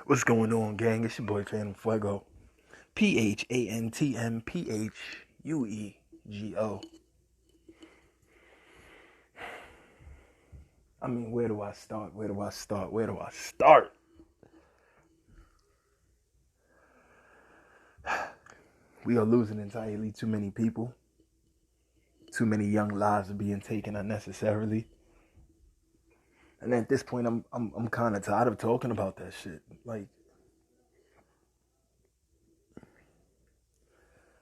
What's going on, gang? It's your boy Phantm Phuego. Phantmphuego. I mean, where do I start? We are losing entirely too many people. Too many young lives are being taken unnecessarily. And at this point, I'm kind of tired of talking about that shit. Like,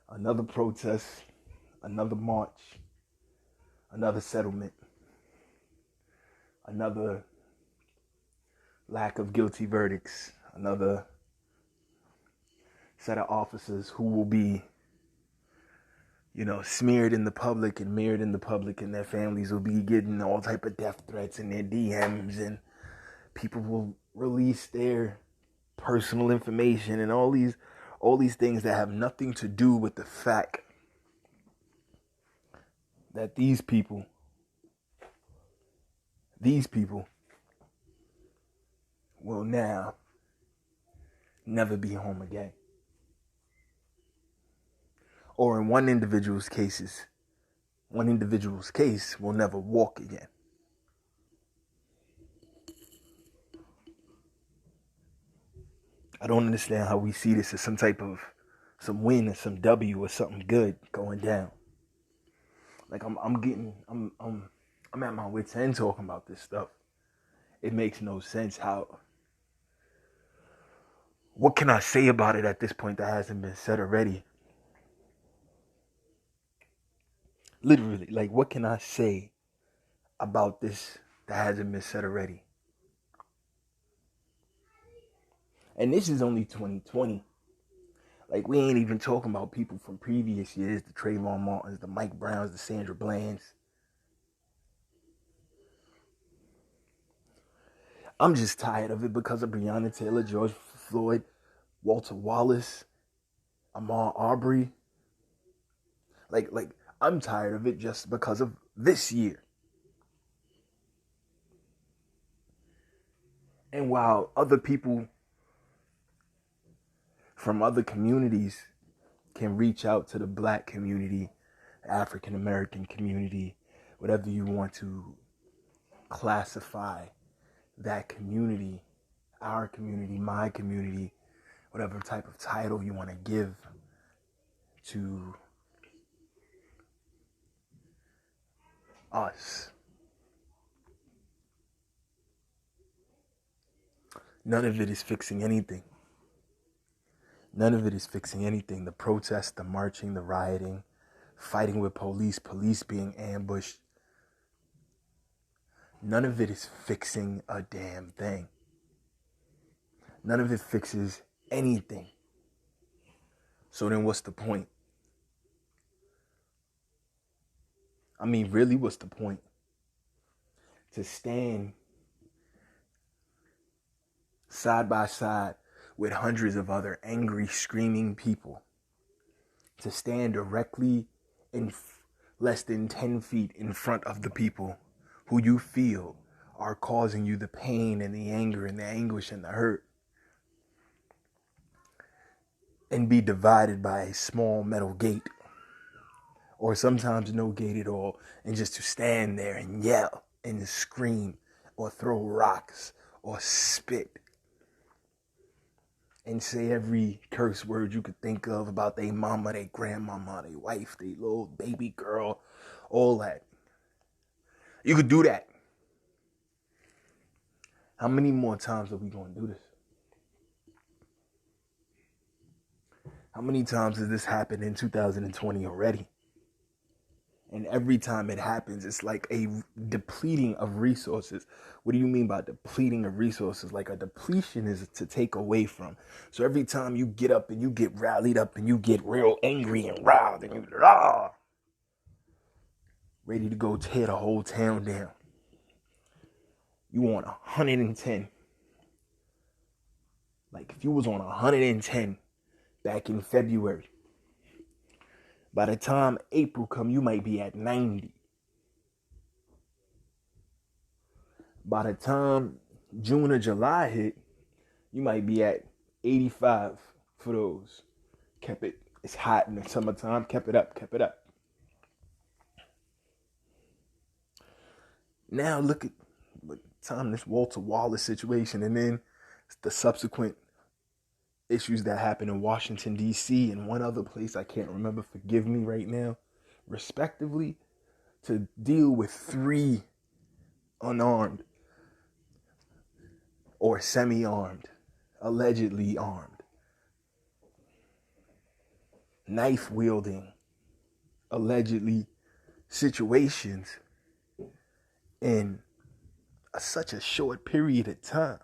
another protest, another march, another settlement, another lack of guilty verdicts, another set of officers who will be, smeared in the public and mirrored in the public, and their families will be getting all type of death threats in their DMs, and people will release their personal information and all these things that have nothing to do with the fact that these people will now never be home again. Or in one individual's case will never walk again. I don't understand how we see this as some win or some W or something good going down. Like I'm at my wit's end talking about this stuff. It makes no sense what can I say about it at this point that hasn't been said already? Literally, like, what can I say about this that hasn't been said already? And this is only 2020. Like, we ain't even talking about people from previous years, the Trayvon Martins, the Mike Browns, the Sandra Blands. I'm just tired of it because of Breonna Taylor, George Floyd, Walter Wallace, Ahmaud Arbery. Like, I'm tired of it just because of this year. And while other people from other communities can reach out to the black community, African American community, whatever you want to classify that community, our community, my community, whatever type of title you want to give to us. None of it is fixing anything. The protests, the marching, the rioting, fighting with police being ambushed. None of it is fixing a damn thing. None of it fixes anything. So then what's the point? I mean, really, what's the point? To stand side by side with hundreds of other angry, screaming people. To stand directly in less than 10 feet in front of the people who you feel are causing you the pain and the anger and the anguish and the hurt. And be divided by a small metal gate. Or sometimes no gate at all. And just to stand there and yell and scream or throw rocks or spit and say every curse word you could think of about their mama, their grandmama, their wife, their little baby girl, all that. You could do that. How many more times are we going to do this? How many times has this happened in 2020 already? And every time it happens, it's like a depleting of resources. What do you mean by depleting of resources? Like, a depletion is to take away from. So every time you get up and you get rallied up and you get real angry and riled and you ready to go tear the whole town down. You want 110. Like, if you was on 110 back in February, by the time April come, you might be at 90. By the time June or July hit, you might be at 85 for those. It's hot in the summertime, kept it up. Now look at what time this Walter Wallace situation, and then the subsequent issues that happened in Washington, D.C. and one other place I can't remember, forgive me right now, respectively, to deal with 3 unarmed or semi-armed, allegedly armed, knife-wielding, allegedly situations in such a short period of time.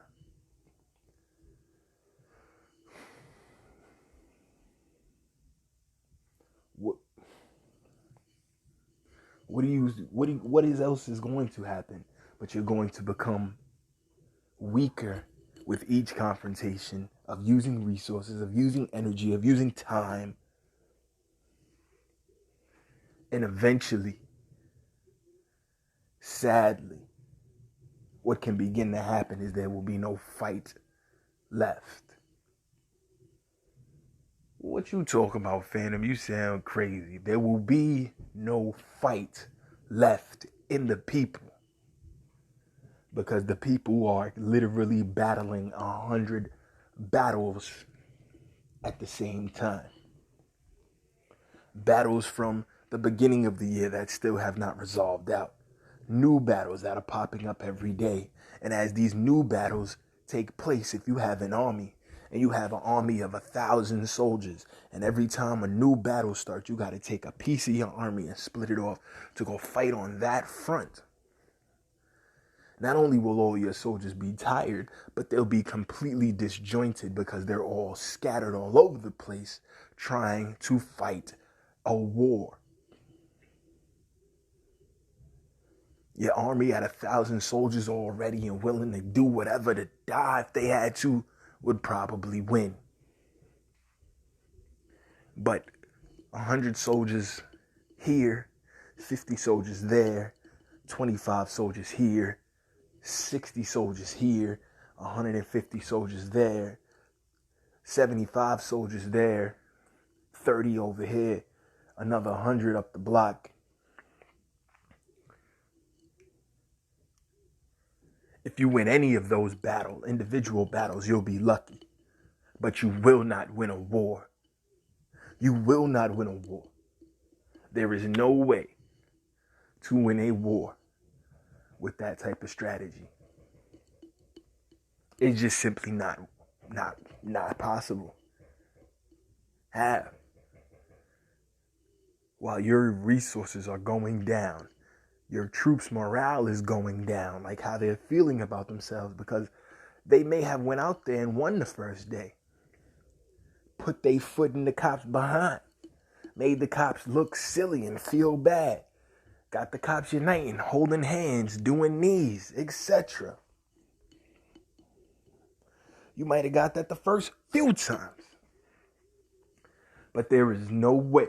What else is going to happen? But you're going to become weaker with each confrontation of using resources, of using energy, of using time. And eventually, sadly, what can begin to happen is there will be no fight left. What you talking about, Phantm? You sound crazy. There will be no fight left in the people. Because the people are literally battling 100 battles at the same time. Battles from the beginning of the year that still have not resolved out. New battles that are popping up every day. And as these new battles take place, if you have an army, and you have an army of 1,000 soldiers, and every time a new battle starts, you got to take a piece of your army and split it off to go fight on that front. Not only will all your soldiers be tired, but they'll be completely disjointed because they're all scattered all over the place trying to fight a war. Your army at 1,000 soldiers already and willing to do whatever to die if they had to would probably win. But 100 soldiers here, 50 soldiers there, 25 soldiers here, 60 soldiers here, 150 soldiers there, 75 soldiers there, 30 over here, another 100 up the block. If you win any of those individual battles, you'll be lucky. But you will not win a war. You will not win a war. There is no way to win a war with that type of strategy. It's just simply not possible. While your resources are going down, your troops' morale is going down, like how they're feeling about themselves, because they may have went out there and won the first day, put their foot in the cops' behind, made the cops look silly and feel bad, got the cops uniting, holding hands, doing knees, etc. You might have got that the first few times, but there is no way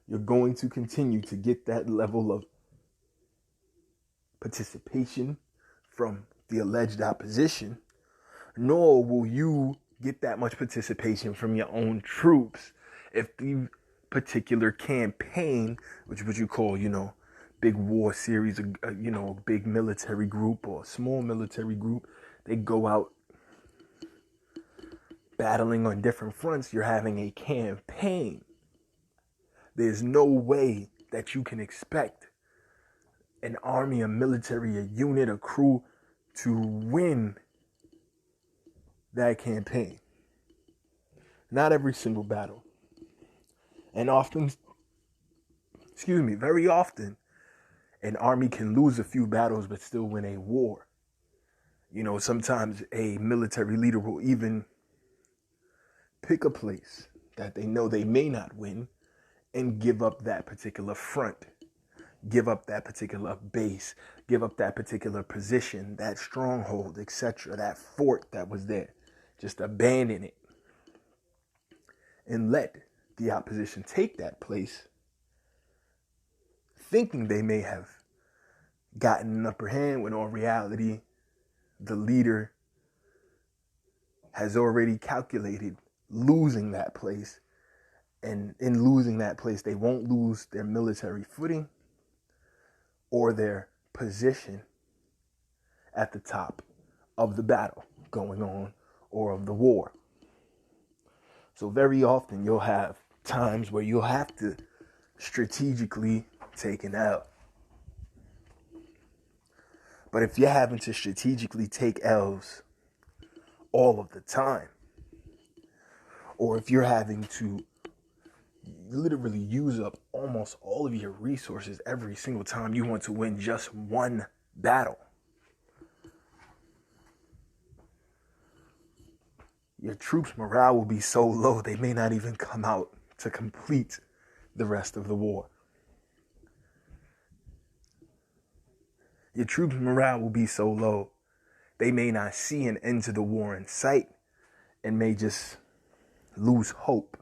you're going to continue to get that level of participation from the alleged opposition, nor will you get that much participation from your own troops if the particular campaign, which is what you call, big war series, a big military group or a small military group, they go out battling on different fronts. You're having a campaign. There's no way that you can expect an army, a military, a unit, a crew to win that campaign. Not every single battle. And very often, an army can lose a few battles but still win a war. Sometimes a military leader will even pick a place that they know they may not win and give up that particular front, give up that particular base, give up that particular position, that stronghold, etc., that fort that was there. Just abandon it and let the opposition take that place, thinking they may have gotten an upper hand, when in reality, the leader has already calculated losing that place. And in losing that place, they won't lose their military footing or their position at the top of the battle going on or of the war. So very often you'll have times where you'll have to strategically take an L. But if you're having to strategically take L's all of the time, or if you're having to literally use up almost all of your resources every single time you want to win just one battle, your troops' morale will be so low they may not even come out to complete the rest of the war. Your troops' morale will be so low they may not see an end to the war in sight and may just lose hope,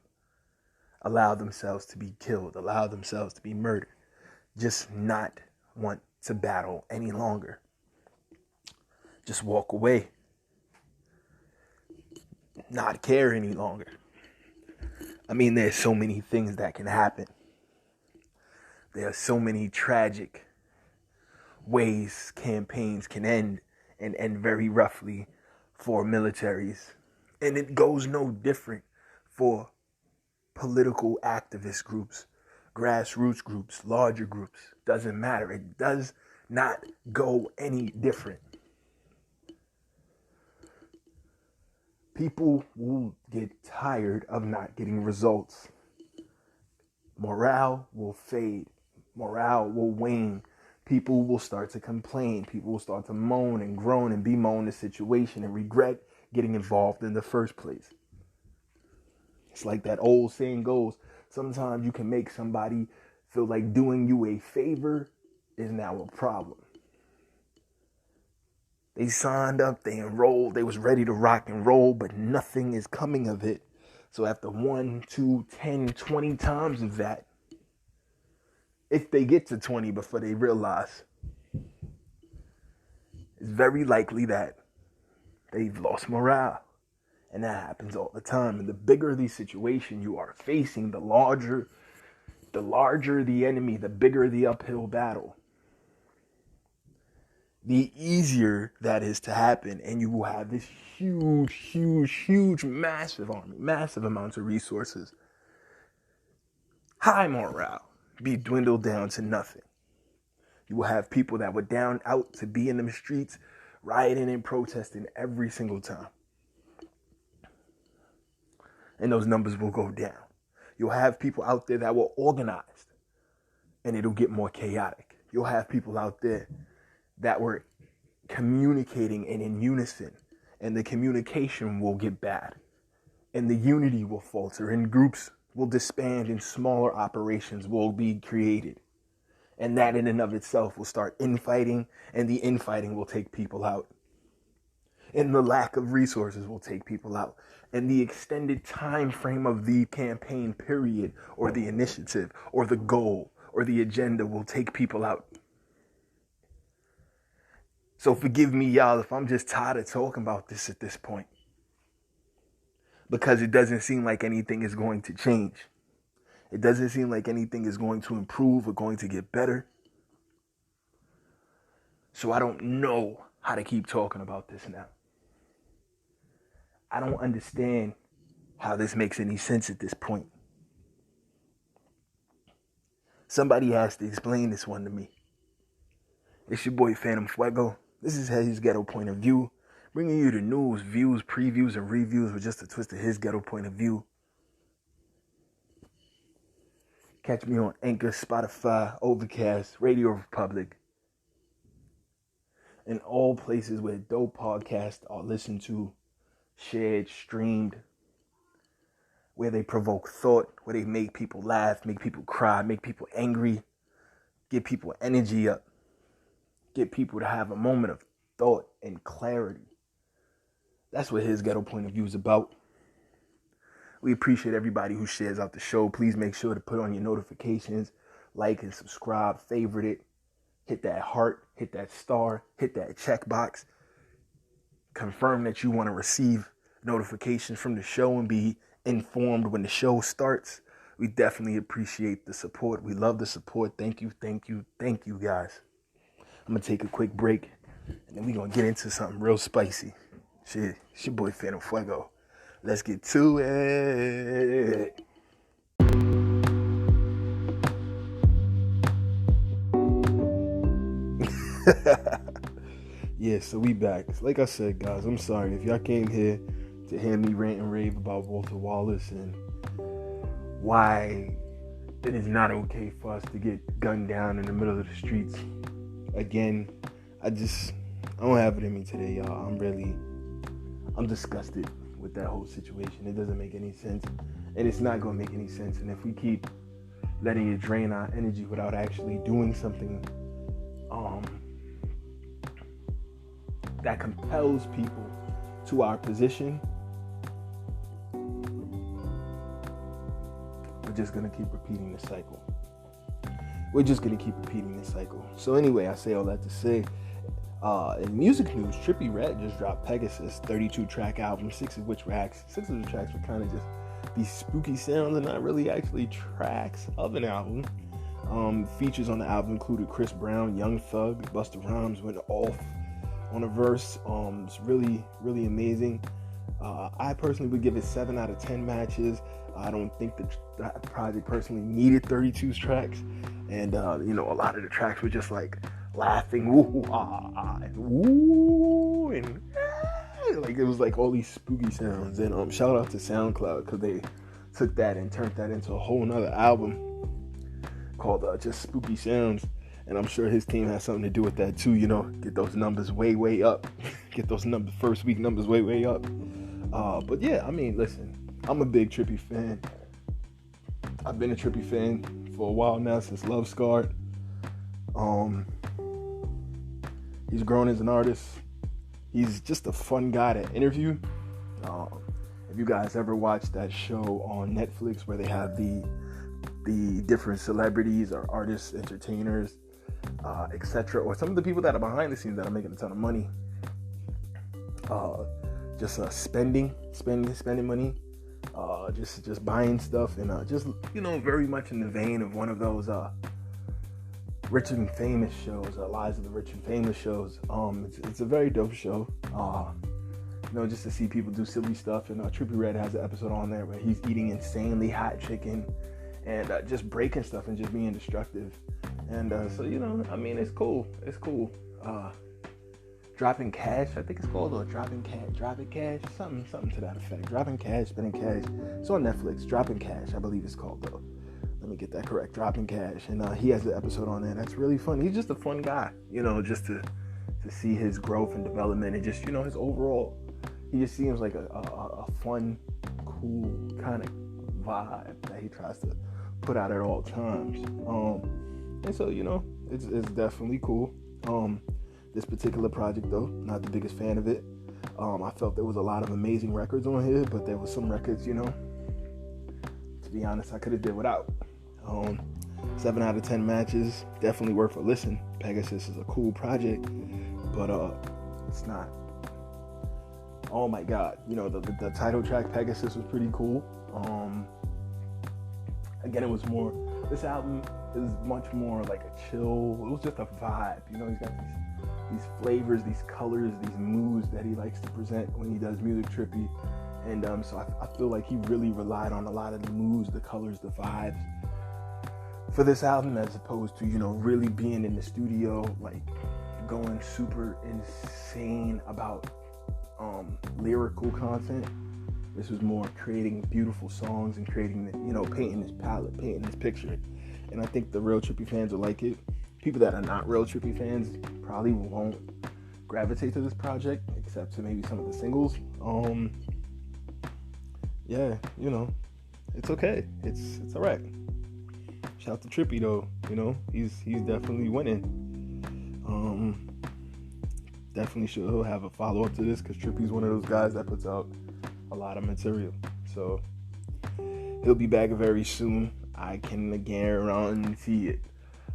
allow themselves to be killed, allow themselves to be murdered, just not want to battle any longer. Just walk away. Not care any longer. I mean, there's so many things that can happen. There are so many tragic ways campaigns can end, and end very roughly for militaries. And it goes no different for political activist groups, grassroots groups, larger groups. Doesn't matter. It does not go any different. People will get tired of not getting results. Morale will fade. Morale will wane. People will start to complain. People will start to moan and groan and bemoan the situation and regret getting involved in the first place. It's like that old saying goes, sometimes you can make somebody feel like doing you a favor is now a problem. They signed up, they enrolled, they was ready to rock and roll, but nothing is coming of it. So after 1, 2, 10, 20 times of that, if they get to 20 before they realize, it's very likely that they've lost morale. And that happens all the time. And the bigger the situation you are facing, the larger the enemy, the bigger the uphill battle, the easier that is to happen. And you will have this huge, massive army, massive amounts of resources, high morale, be dwindled down to nothing. You will have people that were down out to be in them streets, rioting and protesting every single time. And those numbers will go down. You'll have people out there that were organized, and it'll get more chaotic. You'll have people out there that were communicating and in unison, and the communication will get bad, and the unity will falter, and groups will disband, and smaller operations will be created. And that in and of itself will start infighting, and the infighting will take people out. And the lack of resources will take people out. And the extended time frame of the campaign period, or the initiative, or the goal, or the agenda will take people out. So forgive me, y'all, if I'm just tired of talking about this at this point, because it doesn't seem like anything is going to change. It doesn't seem like anything is going to improve or going to get better. So I don't know how to keep talking about this now. I don't understand how this makes any sense at this point. Somebody has to explain this one to me. It's your boy Phantm Phuego. This is his ghetto point of view, bringing you the news, views, previews, and reviews with just a twist of his ghetto point of view. Catch me on Anchor, Spotify, Overcast, Radio Republic, and all places where dope podcasts are listened to, shared, streamed, where they provoke thought, where they make people laugh, make people cry, make people angry, get people energy up, get people to have a moment of thought and clarity. That's what his ghetto point of view is about. We appreciate everybody who shares out the show. Please make sure to put on your notifications, like and subscribe, favorite it, hit that heart, hit that star, hit that checkbox. confirm that you want to receive notifications from the show and be informed when the show starts. We definitely appreciate the support. We love the support. Thank you, guys. I'm going to take a quick break, and then we're going to get into something real spicy. Shit, it's your boy Phantm Phuego. Let's get to it. Yeah, so we back. Like I said, guys, I'm sorry if y'all came here to hear me rant and rave about Walter Wallace and why it is not okay for us to get gunned down in the middle of the streets. Again, I don't have it in me today, y'all. I'm disgusted with that whole situation. It doesn't make any sense, and it's not going to make any sense. And if we keep letting it drain our energy without actually doing something that compels people to our position, we're just going to keep repeating the cycle. So anyway, I say all that to say, in music news, Trippie Redds just dropped Pegasus, 32-track album, 6 of the tracks were kind of just these spooky sounds and not really actually tracks of an album. Features on the album included Chris Brown, Young Thug, Busta Rhymes went off on a verse. It's really, really amazing. I personally would give it 7 out of 10 matches. I don't think that project personally needed 32 tracks, and a lot of the tracks were just like laughing, woo, ah, ah, and woo, and ah, like it was like all these spooky sounds. And shout out to SoundCloud because they took that and turned that into a whole nother album called just Spooky Sounds. And I'm sure his team has something to do with that too, get those numbers way up. Get those first week numbers way up. But yeah, I mean, listen, I'm a big Trippie fan. I've been a Trippie fan for a while now, since Love Scarred. He's grown as an artist. He's just a fun guy to interview. If you guys ever watched that show on Netflix where they have the different celebrities or artists, entertainers, etc., or some of the people that are behind the scenes that are making a ton of money, spending money, just buying stuff, and just very much in the vein of one of those Rich and Famous shows, Lives of the Rich and Famous shows. It's a very dope show. Just to see people do silly stuff, and Trippie Redds has an episode on there where he's eating insanely hot chicken and just breaking stuff and just being destructive. And so it's cool. Dropping Cash, I think it's called, or Dropping Cash, something to that effect. Dropping Cash, Spending Cash. It's on Netflix. Dropping Cash, I believe it's called, though. Let me get that correct. Dropping Cash, and he has an episode on there that's really fun. He's just a fun guy, just to see his growth and development, and just his overall. He just seems like a fun, cool kind of vibe that he tries to put out at all times. And so it's definitely cool. This particular project, though, not the biggest fan of it. I felt there was a lot of amazing records on here, but there was some records, to be honest, I could have did without. 7 out of 10 matches, definitely worth a listen. Pegasus is a cool project, but it's not. Oh my God, the title track Pegasus was pretty cool. Again, it was more. This album is much more like a chill. It was just a vibe. He's got these flavors, these colors, these moods that he likes to present when he does music, Trippie. And so I feel like he really relied on a lot of the moods, the colors, the vibes for this album, as opposed to, really being in the studio, like going super insane about lyrical content. This was more creating beautiful songs and creating, painting this palette, painting this picture. And I think the real Trippie fans will like it. People that are not real Trippie fans probably won't gravitate to this project, except to maybe some of the singles. Yeah, it's okay. It's all right. Shout out to Trippie though. He's definitely winning. Definitely he'll have a follow up to this, because Trippie's one of those guys that puts out a lot of material. So he'll be back very soon. I can guarantee it.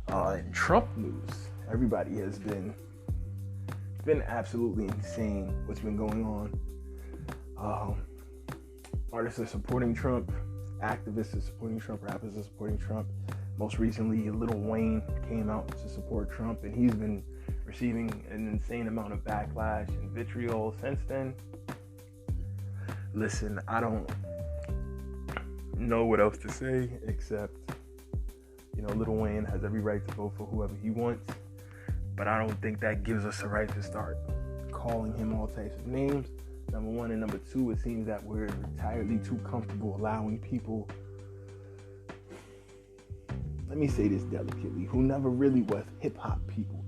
In Trump news, everybody has been been absolutely insane what's been going on. Artists are supporting Trump, activists are supporting Trump, rappers are supporting Trump. Most recently, Lil Wayne came out to support Trump, and he's been receiving an insane amount of backlash and vitriol since then. Listen, I don't know what else to say except, Lil Wayne has every right to vote for whoever he wants, but I don't think that gives us a right to start calling him all types of names. Number one, and number two, it seems that we're entirely too comfortable allowing people, let me say this delicately, who never really was hip-hop people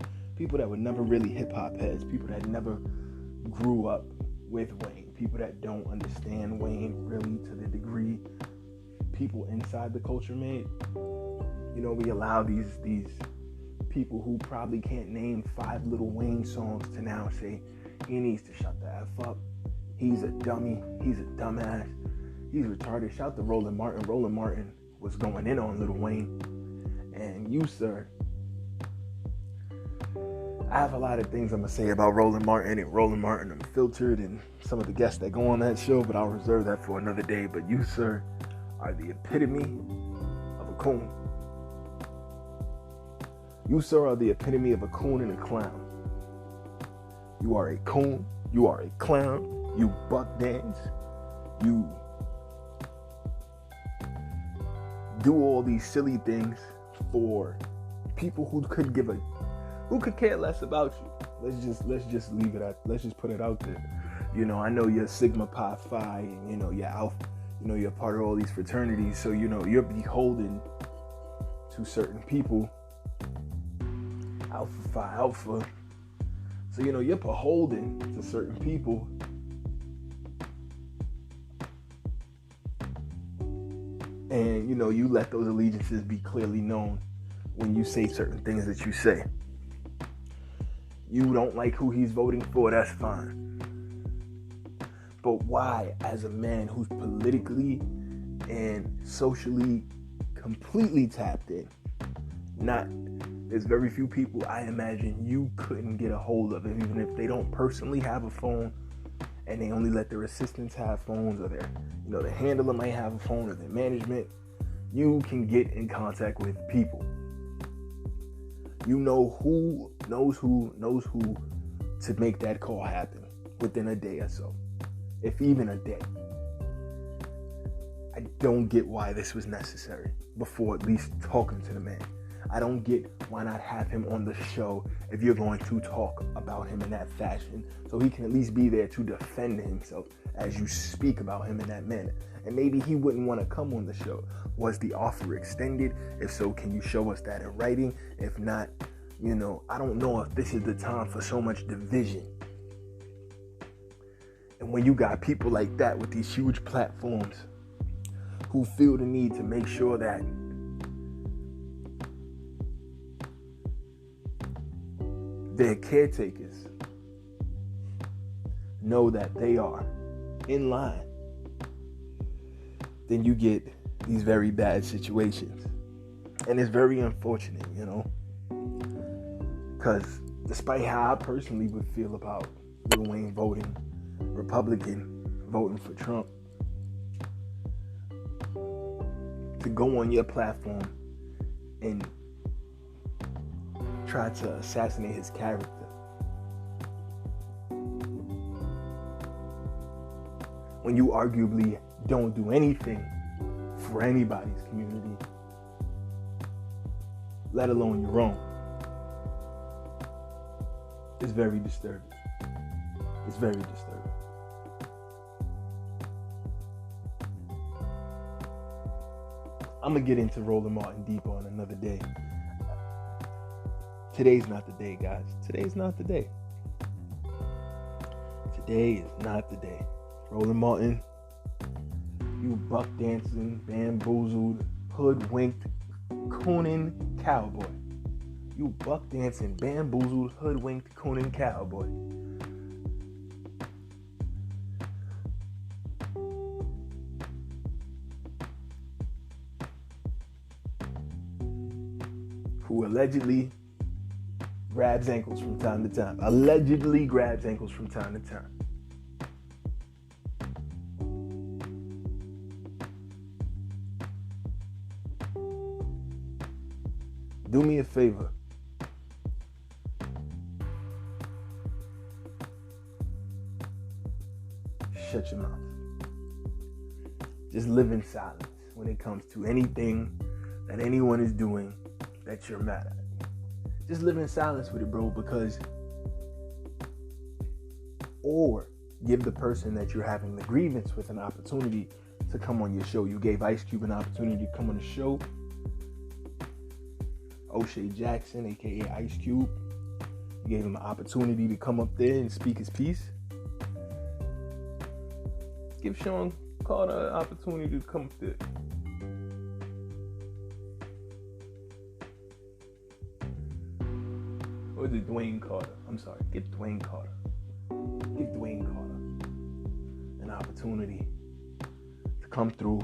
that were never really hip-hop heads, people that never grew up with Wayne, people that don't understand Wayne really to the degree people inside the culture made. We allow these people who probably can't name 5 Lil Wayne songs to now say he needs to shut the F up. He's a dummy. He's a dumbass. He's retarded. Shout to Roland Martin. Roland Martin was going in on Lil Wayne. And you, sir, I have a lot of things I'm going to say about Roland Martin and Roland Martin Unfiltered and some of the guests that go on that show, but I'll reserve that for another day. But you, sir, are the epitome of a coon. You, sir, are the epitome of a coon and a clown. You are a coon. You are a clown. You buck dance. You do all these silly things for people who could care less about you. Let's just leave it at. Let's just put it out there. I know you're Sigma Pi Phi, and you're Alpha. You're part of all these fraternities, so you're beholden to certain people. Alpha Phi Alpha. So you're beholden to certain people. And you let those allegiances be clearly known when you say certain things that you say. You don't like who he's voting for, that's fine. But why, as a man who's politically and socially completely tapped in, there's very few people I imagine you couldn't get a hold of, even if they don't personally have a phone and they only let their assistants have phones, or their handler might have a phone, or their management. You can get in contact with people. Who knows who to make that call happen within a day or so, if even a day. I don't get why this was necessary before at least talking to the man. I don't get why not have him on the show if you're going to talk about him in that fashion, so he can at least be there to defend himself as you speak about him in that manner. And maybe he wouldn't want to come on the show. Was the offer extended? If so, can you show us that in writing? If not, I don't know if this is the time for so much division. And when you got people like that with these huge platforms who feel the need to make sure that their caretakers know that they are in line, then you get these very bad situations. And it's very unfortunate, because despite how I personally would feel about Lil Wayne voting Republican, voting for Trump, to go on your platform and try to assassinate his character, when you arguably don't do anything for anybody's community, let alone your own, it's very disturbing. It's very disturbing. I'm going to get into Roland Martin deeper on another day. Today's not the day, guys. Today's not the day. Today is not the day. Roland Martin, you buck dancing, bamboozled, hoodwinked, cooning cowboy. You buck dancing, bamboozled, hoodwinked, cooning cowboy. Who allegedly grabs ankles from time to time. Allegedly grabs ankles from time to time. Do me a favor. Shut your mouth. Just live in silence when it comes to anything that anyone is doing that you're mad at. Just live in silence with it, bro, because or give the person that you're having the grievance with an opportunity to come on your show. You gave Ice Cube an opportunity to come on the show. O'Shea Jackson, aka Ice Cube, you gave him an opportunity to come up there and speak his piece. Give Sean Carter an opportunity to come up there. Or is it Dwayne Carter? I'm sorry, give Dwayne Carter an opportunity to come through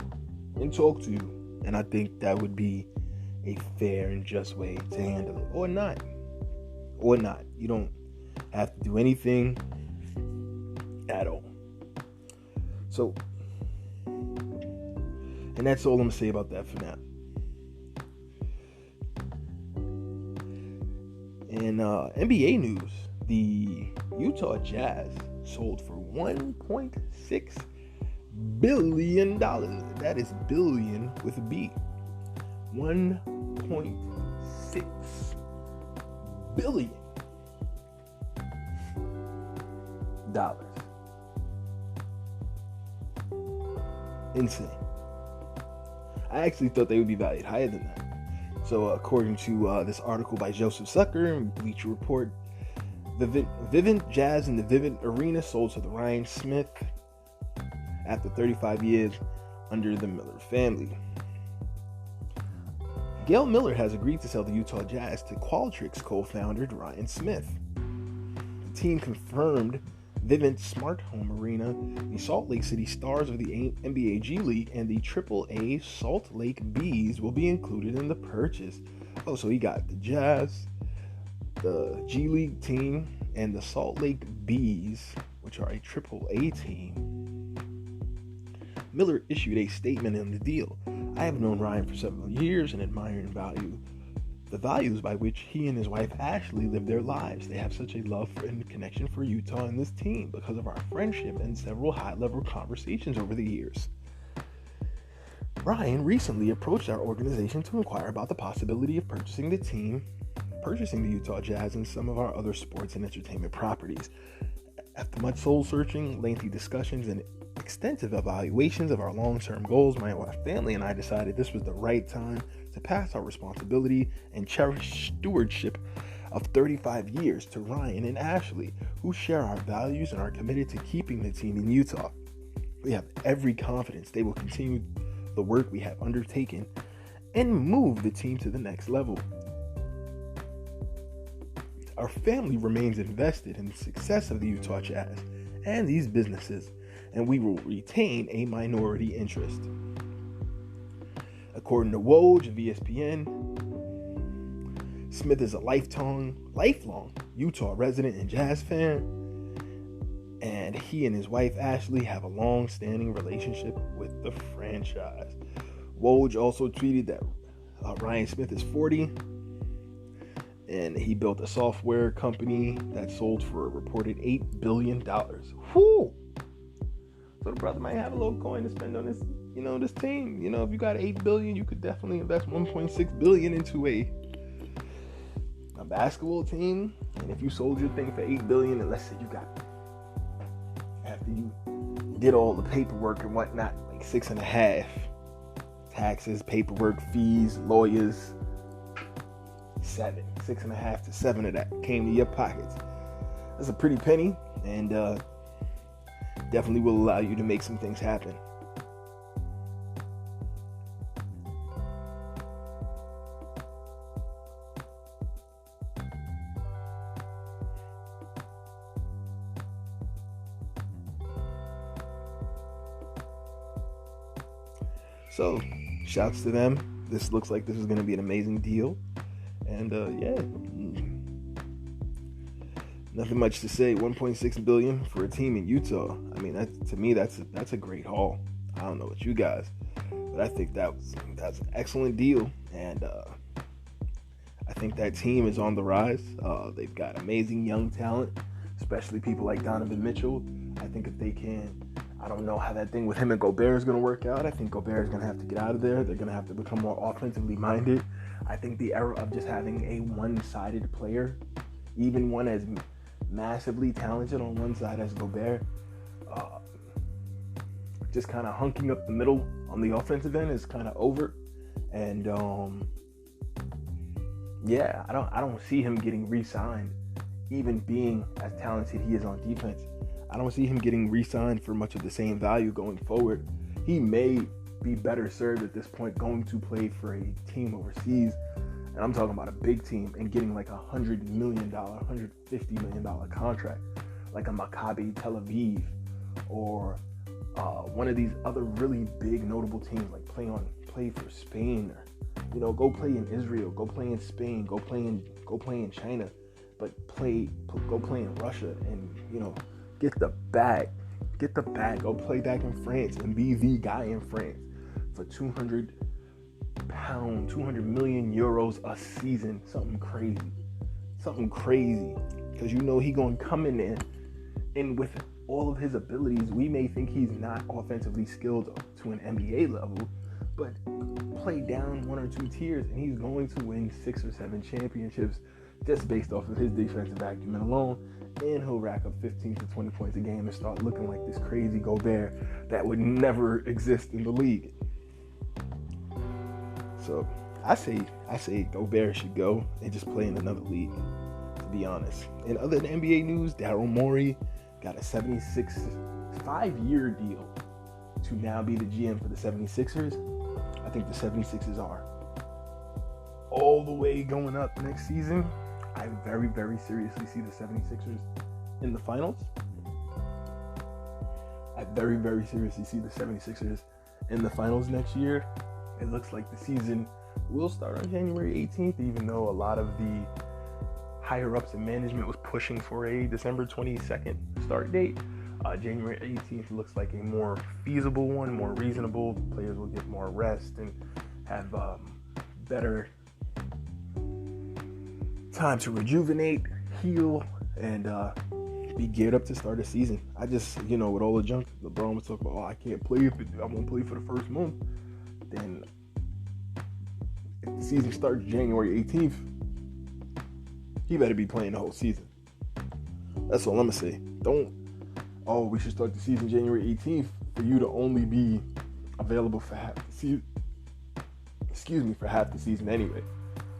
and talk to you. And I think that would be a fair and just way to handle it. Or not. You don't have to do anything at all. So, and that's all I'm going to say about that for now. In NBA news, the Utah Jazz sold for $1.6 billion. That is billion with a B. $1.6 billion. Insane. I actually thought they would be valued higher than that. So according to this article by Joseph Sucker and Bleacher Report, the Vivint Jazz in the Vivint Arena sold to the Ryan Smith after 35 years under the Miller family. Gail Miller has agreed to sell the Utah Jazz to Qualtrics co-founder Ryan Smith. The team confirmed Vivint Smart Home Arena, the Salt Lake City Stars of the NBA G League, and the AAA Salt Lake Bees will be included in the purchase. Oh, so he got the Jazz, the G League team, and the Salt Lake Bees, which are a AAA team. Miller issued a statement in the deal. I have known Ryan for several years and admire and value the values by which he and his wife Ashley live their lives. They have such a love and connection for Utah and this team because of our friendship and several high-level conversations over the years. Ryan recently approached our organization to inquire about the possibility of purchasing the Utah Jazz and some of our other sports and entertainment properties. After much soul-searching, lengthy discussions, and extensive evaluations of our long-term goals, my family and I decided this was the right time to pass our responsibility and cherished stewardship of 35 years to Ryan and Ashley, who share our values and are committed to keeping the team in Utah. We have every confidence they will continue the work we have undertaken and move the team to the next level. Our family remains invested in the success of the Utah Jazz and these businesses, and we will retain a minority interest. According to Woj of ESPN, Smith is a lifelong Utah resident and Jazz fan, and he and his wife Ashley have a long-standing relationship with the franchise. Woj also tweeted that Ryan Smith is 40, and he built a software company that sold for a reported $8 billion. Whoo! So the brother might have a little coin to spend on this, this team. If you got $8 billion, you could definitely invest $1.6 billion into a basketball team. And if you sold your thing for $8 billion, and let's say you got, after you did all the paperwork and whatnot, like 6.5, taxes, paperwork, fees, lawyers, 6.5 to 7 of that came to your pockets. That's a pretty penny, and definitely will allow you to make some things happen. So, shouts to them. This looks like this is going to be an amazing deal. And Nothing much to say. 1.6 billion for a team in Utah. I mean, to me, that's a great haul. I don't know what you guys, but I think that's an excellent deal, and I think that team is on the rise. They've got amazing young talent, especially people like Donovan Mitchell. I think if they can, I don't know how that thing with him and Gobert is going to work out. I think Gobert is going to have to get out of there. They're going to have to become more offensively minded. I think the era of just having a one-sided player, even one as massively talented on one side as Gobert, just kind of hunking up the middle on the offensive end is kind of over. And yeah, I don't see him getting re-signed, even being as talented he is on defense. I don't see him getting re-signed for much of the same value going forward. He may be better served at this point going to play for a team overseas, and I'm talking about a big team, and getting like $100 million, $150 million contract, like a Maccabi Tel Aviv, or one of these other really big notable teams, like play for Spain, or go play in Israel, go play in Spain, go play in China, but go play in Russia, and get the bag, go play back in France and be the guy in France for 200 million euros a season, something crazy, because he gonna come in there, and with all of his abilities, we may think he's not offensively skilled to an NBA level, but play down one or two tiers and he's going to win 6 or 7 championships just based off of his defensive acumen alone, and he'll rack up 15 to 20 points a game and start looking like this crazy Gobert that would never exist in the league. So I say Gobert should go and just play in another league, to be honest. In other NBA news, Daryl Morey got a 5-year deal to now be the GM for the 76ers. I think the 76ers are all the way going up next season. I very, very seriously see the 76ers in the finals. I very, very seriously see the 76ers in the finals next year. It looks like the season will start on January 18th, even though a lot of the higher-ups in management was pushing for a December 22nd start date. January 18th looks like a more feasible one, more reasonable. Players will get more rest and have better time to rejuvenate, heal, and be geared up to start a season. I just, with all the junk LeBron was talking about, I can't play if I won't play for the first month. Then if the season starts January 18th, he better be playing the whole season. That's all I'm gonna say. We should start the season January 18th for you to only be available for half the season. For half the season anyway.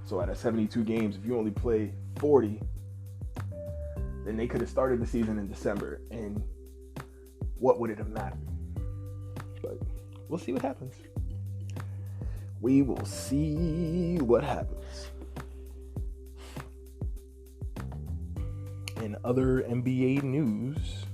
So out of 72 games, if you only play 40, then they could have started the season in December, and what would it have mattered? But we'll see what happens. We will see what happens. In other NBA news,